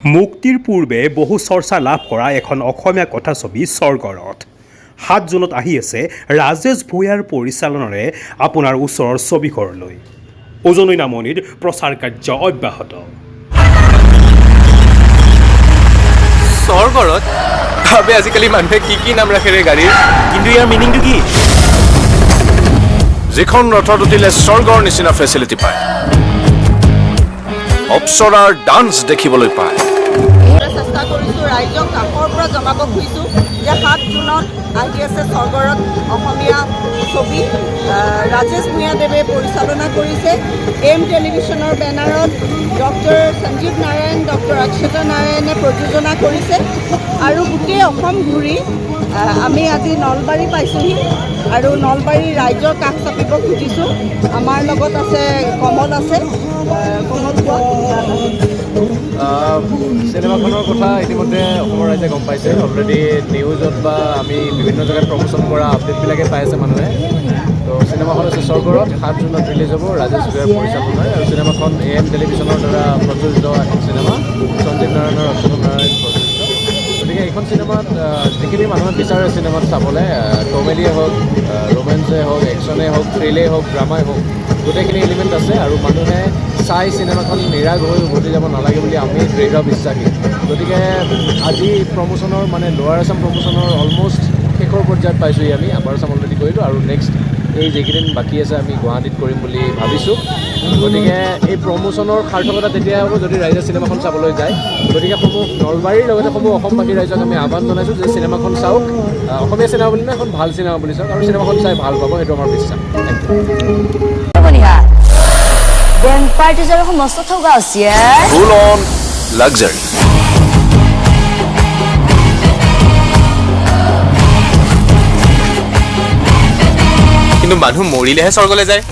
মুক্তিৰ পূৰ্বে বহু চৰ্চা লাভ কৰা এখন অসমীয়া কথাছবি স্বৰ্গৰথ ৭ জুনত আহি আছে ৰাজেশ ভূঞাৰ পৰিচালনাৰে আপোনাৰ ওচৰৰ ছবিঘৰলৈ উজনি নামনিৰ প্ৰচাৰ কাৰ্য অব্যাহত স্বৰ্গৰথ ভাবে আজিকালি মানুহে কি নাম ৰাখে ৰে গাড়ীৰ কিন্তু ইয়াৰ মিনিংটো কি যিখন ৰথত উঠিলে স্বৰ্গৰ নিচিনা ফেচিলিটি পায় অপ্সৰাৰ ডান্স দেখিবলৈ পায় চেষ্টা কৰিছোঁ ৰাইজক কাষৰ পৰা জনাব খুজিছোঁ যে ৭ জুনত আহি আছে স্বৰ্গৰথ অসমীয়া ছবি ৰাজেশ ভূঞাদেৱে পৰিচালনা কৰিছে এম টেলিভিশ্যনৰ বেনাৰত ডক্টৰ সঞ্জীৱ নাৰায়ণ ডক্টৰ অক্ষতা নাৰায়ণে প্ৰযোজনা কৰিছে আৰু গোটেই অসম ঘূৰি আমি আজি নলবাৰী পাইছোঁহি আৰু নলবাৰী ৰাইজৰ কাষ চাপিব খুজিছোঁ আমাৰ লগত আছে কমল কমল চিনেমাখনৰ কথা ইতিমধ্যে অসমৰ ৰাইজে গম পাইছে অলৰেডি নিউজত বা আমি বিভিন্ন জেগাত প্ৰমোশ্যন কৰা আপডেটবিলাকে পাই আছে মানুহে তো চিনেমাখন হৈছে স্বৰ্গৰথ ৭ জুনত ৰিলিজ হ'ব ৰাজেশ ভূঞাৰ পৰিচালনাৰে আৰু চিনেমাখন AM টেলিভিশ্যনৰ দ্বাৰা প্ৰযোজিত চিনেমা সঞ্জীৱ নাৰায়ণৰ অক্ষত নাৰায়ণ প্ৰযোজিত গতিকে এইখন চিনেমাত যিখিনি মানুহে বিচাৰে চিনেমাত চাবলৈ কমেডিয়ে হওক ৰোমেঞ্চে হওক একশ্যনে হওক থ্ৰিলেই হওক ড্ৰামাই হওক গোটেইখিনি এলিমেণ্ট আছে আৰু মানুহে চাই চিনেমাখন নিৰাশ হৈ উভতি যাব নালাগে বুলি আমি দৃঢ় বিশ্বাসী গতিকে আজি প্ৰমোশ্যনৰ মানে লোৱাৰ আছাম প্ৰমোশ্যনৰ অলমষ্ট শেষৰ পৰ্যায়ত পাইছোঁহি আমি আপাৰ আছাম অলৰেডি কৰিলোঁ আৰু নেক্সট এই যিকেইদিন বাকী আছে আমি গুৱাহাটীত কৰিম বুলি ভাবিছোঁ গতিকে এই প্ৰমোশ্যনৰ সাৰ্থকতা তেতিয়া হ'ব যদি ৰাইজে চিনেমাখন চাবলৈ যায় গতিকে সমূহ নলবাৰীৰ লগতে সমূহ অসমবাসী ৰাইজক আমি আহ্বান জনাইছোঁ যে চিনেমাখন চাওক অসমীয়া চিনেমা বুলি নহয় এখন ভাল চিনেমা বুলি চাওক আৰু চিনেমাখন চাই ভাল পাব সেইটো আমাৰ বিশ্বাস Then parties are almost total gas, yeah? Full on luxury কিন্তু মানুহ মৰিলেহে স্বৰ্গলৈ যায়